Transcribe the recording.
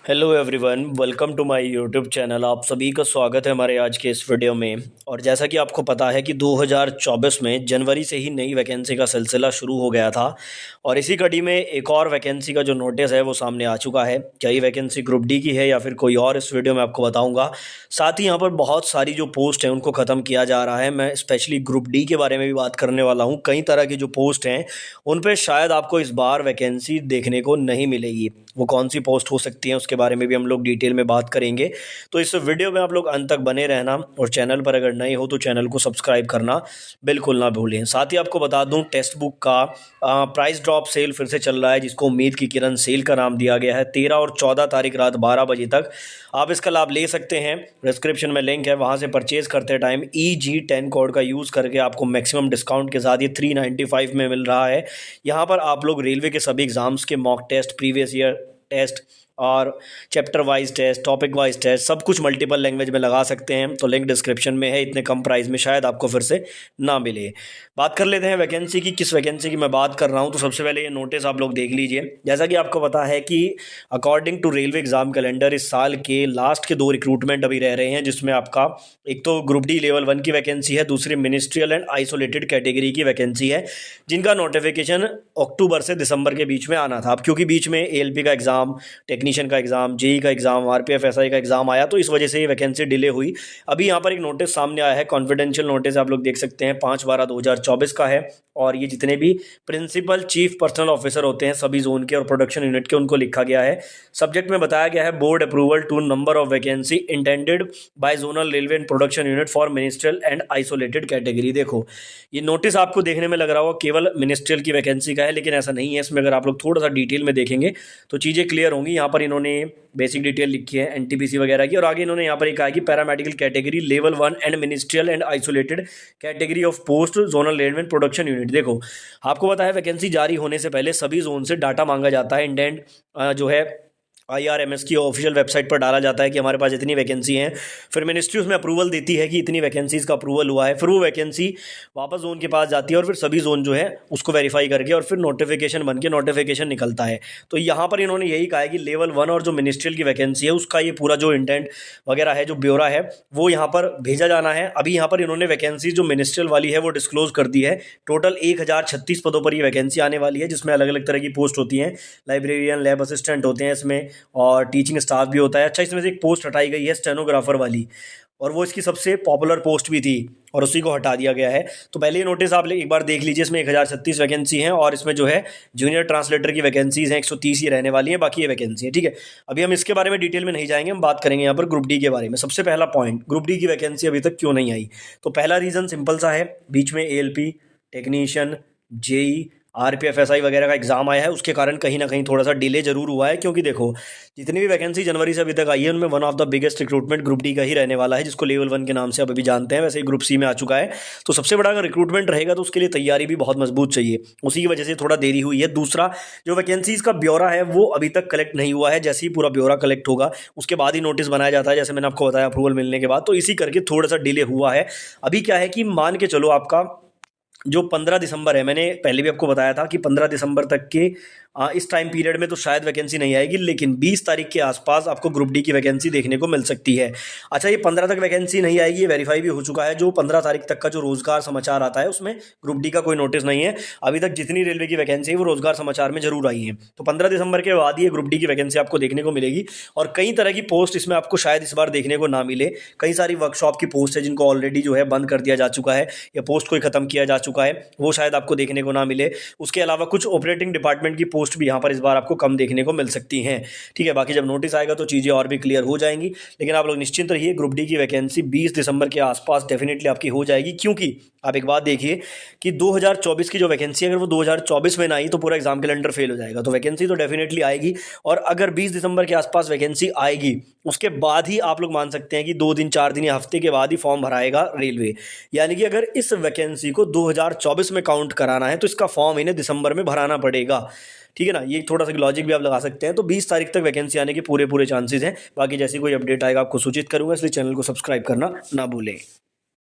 Hello everyone, welcome to my YouTube channel. आप सभी का स्वागत है हमारे आज के इस वीडियो में। और जैसा कि आपको पता है कि 2024 में जनवरी से ही नई वैकेंसी का सिलसिला शुरू हो गया था और इसी कड़ी में एक और वैकेंसी का जो नोटिस है वो सामने आ चुका है। क्या ये वैकेंसी ग्रुप डी की है या फिर कोई और, इस वीडियो में आपको बताऊँगा। साथ ही यहाँ पर बहुत सारी जो पोस्ट हैं उनको ख़त्म किया जा रहा है। मैं स्पेशली ग्रुप डी के बारे में भी बात करने वाला हूँ। कई तरह की जो पोस्ट हैं उन पर शायद आपको इस बार वैकेंसी देखने को नहीं मिलेगी। वो कौन सी पोस्ट हो सकती हैं उसके बारे में भी हम लोग डिटेल में बात करेंगे। तो इस वीडियो में आप लोग अंत तक बने रहना और चैनल पर अगर नए हो तो चैनल को सब्सक्राइब करना बिल्कुल ना भूलें। साथ ही आपको बता दूं, टेक्स्ट बुक का प्राइस ड्रॉप सेल फिर से चल रहा है, जिसको उम्मीद की किरण सेल का नाम दिया गया है। 13 और 14 तारीख रात 12 बजे तक आप इसका लाभ ले सकते हैं। डिस्क्रिप्शन में लिंक है, वहाँ से परचेज करते टाइम EG10 कोड का यूज़ करके आपको मैक्सिमम डिस्काउंट के साथ ये 395 में मिल रहा है। यहाँ पर आप लोग रेलवे के सभी एग्ज़ाम्स के mock test, previous year test और chapter wise test, topic wise test, सब कुछ मल्टीपल लैंग्वेज में लगा सकते हैं। तो लिंक डिस्क्रिप्शन में है। इतने कम प्राइस में शायद आपको फिर से ना मिले। बात कर लेते हैं वैकेंसी की। किस वैकेंसी की मैं बात कर रहा हूं, तो सबसे पहले ये नोटिस आप लोग देख लीजिए। जैसा कि आपको पता है कि according to railway exam calendar इस साल के लास्ट के 2 रिक्रूटमेंट अभी रह रहे हैं, जिसमें आपका एक तो ग्रुप डी लेवल 1 की वैकेंसी है, दूसरी मिनिस्ट्रियल एंड आइसोलेटेड कैटेगरी की वैकेंसी है, जिनका नोटिफिकेशन अक्टूबर से दिसंबर के बीच में आना था। अब क्योंकि बीच में ALP का एग्ज़ाम, टेक्नीशियन का एग्ज़ाम, JEE का एग्ज़ाम, RPF SI का एग्ज़ाम आया, तो इस वजह से ये वैकेंसी डिले हुई। अभी यहाँ पर एक नोटिस सामने आया है, कॉन्फिडेंशियल नोटिस आप लोग देख सकते हैं, 5/12/2024 का है। और ये जितने भी प्रिंसिपल चीफ पर्सनल ऑफिसर होते हैं सभी जोन के और प्रोडक्शन यूनिट के, उनको लिखा गया है। सब्जेक्ट में बताया गया है board approval to number of vacancy intended by zonal railway and production unit for ministerial and isolated category. देखो, ये नोटिस आपको देखने में लग रहा होगा केवल मिनिस्ट्रियल की वैकेंसी का है, लेकिन ऐसा नहीं है। इसमें अगर आप लोग थोड़ा सा डिटेल में देखेंगे तो चीज़ें क्लियर होंगी। यहाँ पर इन्होंने बेसिक डिटेल लिखी है NTPC वगैरह की, और आगे इन्होंने यहाँ पर कहा है कि paramedical category level 1 and ministerial and isolated category of post zonal railway and production unit. देखो, आपको पता है वैकेंसी जारी होने से पहले सभी जोन से डाटा मांगा जाता है। इंडेंट जो है IRMS की ऑफिशियल वेबसाइट पर डाला जाता है कि हमारे पास इतनी वैकेंसी हैं। फिर मिनिस्ट्री उसमें अप्रूवल देती है कि इतनी वैकेंसीज़ का अप्रूवल हुआ है। फिर वो वैकेंसी वापस जोन के पास जाती है और फिर सभी जोन जो है उसको वेरीफाई करके और फिर नोटिफिकेशन बन के नोटिफिकेशन निकलता है। तो यहाँ पर इन्होंने यही कहा है कि लेवल 1 और जो मिनिस्ट्रियल की वैकेंसी है उसका ये पूरा जो इंटेंट वगैरह है, जो ब्यौरा है, वो यहाँ पर भेजा जाना है। अभी यहाँ पर इन्होंने वैकेंसी जो मिनिस्ट्रियल वाली है वो डिस्क्लोज कर दी है। टोटल 1036 पदों पर ये वैकेंसी आने वाली है, जिसमें अलग अलग तरह की पोस्ट होती हैं। लाइब्रेरियन, लैब असिस्टेंट होते हैं इसमें, और टीचिंग स्टाफ भी होता है। अच्छा, इसमें से एक पोस्ट हटाई गई है स्टेनोग्राफर वाली, और वो इसकी सबसे पॉपुलर पोस्ट भी थी और उसी को हटा दिया गया है। तो पहले ये नोटिस आप एक बार देख लीजिए। इसमें 1036 वैकेंसी हैं और इसमें जो है जूनियर ट्रांसलेटर की वैकेंसीज हैं 130 ही रहने वाली हैं, बाकी ये वैकेंसी है। ठीक है, अभी हम इसके बारे में डिटेल में नहीं जाएंगे, हम बात करेंगे यहाँ पर ग्रुप डी के बारे में। सबसे पहला पॉइंट, ग्रुप डी की वैकेंसी अभी तक क्यों नहीं आई? तो पहला रीज़न सिंपल सा है, बीच में ALP, technician, JEE, RPF SI वगैरह का एग्जाम आया है, उसके कारण कहीं ना कहीं थोड़ा सा डिले जरूर हुआ है। क्योंकि देखो, जितनी भी वैकेंसी जनवरी से अभी तक आई है उनमें one of the biggest recruitment group D का ही रहने वाला है, जिसको लेवल 1 के नाम से आप अभी जानते हैं। वैसे ही ग्रुप सी में आ चुका है। तो सबसे बड़ा अगर रिक्रूटमेंट रहेगा तो उसके लिए तैयारी भी बहुत मजबूत चाहिए, उसी की वजह से थोड़ा देरी हुई है। दूसरा, जो वैकेंसीज का ब्यौरा है वो अभी तक कलेक्ट नहीं हुआ है। जैसे ही पूरा ब्यौरा कलेक्ट होगा उसके बाद ही नोटिस बनाया जाता है, जैसे मैंने आपको बताया, अप्रूवल मिलने के बाद। तो इसी करके थोड़ा सा डिले हुआ है। अभी क्या है कि मान के चलो आपका जो 15 दिसंबर है, मैंने पहले भी आपको बताया था कि 15 दिसंबर तक के इस टाइम पीरियड में तो शायद वैकेंसी नहीं आएगी, लेकिन 20 तारीख के आसपास आपको ग्रुप डी की वैकेंसी देखने को मिल सकती है। अच्छा, ये 15 तक वैकेंसी नहीं आएगी, ये वेरीफाई भी हो चुका है। जो 15 तारीख तक का जो रोजगार समाचार आता है उसमें ग्रुप डी का कोई नोटिस नहीं है। अभी तक जितनी रेलवे की वैकेंसी है वो रोजगार समाचार में जरूर आई है। तो 15 दिसंबर के बाद ये ग्रुप डी की वैकेंसी आपको देखने को मिलेगी। और कई तरह की पोस्ट इसमें आपको शायद इस बार देखने को ना मिले। कई सारी वर्कशॉप की पोस्ट है जिनको ऑलरेडी जो है बंद कर दिया जा चुका है या पोस्ट को ही खत्म किया जा चुका है, वो शायद आपको देखने को ना मिले। उसके अलावा कुछ ऑपरेटिंग डिपार्टमेंट की पोस्ट भी यहाँ पर इस बार आपको कम देखने को मिल सकती हैं। ठीक है, बाकी जब नोटिस आएगा तो चीज़ें और भी क्लियर हो जाएंगी। लेकिन आप लोग निश्चिंत रहिए, ग्रुप डी की वैकेंसी 20 दिसंबर के आसपास डेफिनेटली आपकी हो जाएगी। क्योंकि आप एक बात देखिए कि 2024 की जो वैकेंसी अगर वो 2024 में ना आई तो पूरा एग्जाम कैलेंडर फेल हो जाएगा। तो वैकेंसी तो डेफिनेटली आएगी, और अगर 20 दिसंबर के आसपास वैकेंसी आएगी उसके बाद ही आप लोग मान सकते हैं कि 2 दिन 4 दिन या हफ्ते के बाद ही फॉर्म भराएगा रेलवे। यानी कि अगर इस वैकेंसी को 2024 में काउंट कराना है तो इसका फॉर्म इन्हें दिसंबर में भराना पड़ेगा। ठीक है ना, ये थोड़ा सा लॉजिक भी आप लगा सकते हैं। तो 20 तारीख तक वैकेंसी आने के पूरे चांसेस हैं। बाकी जैसी कोई अपडेट आएगा आपको सूचित करूंगा, इसलिए चैनल को सब्सक्राइब करना ना भूलें।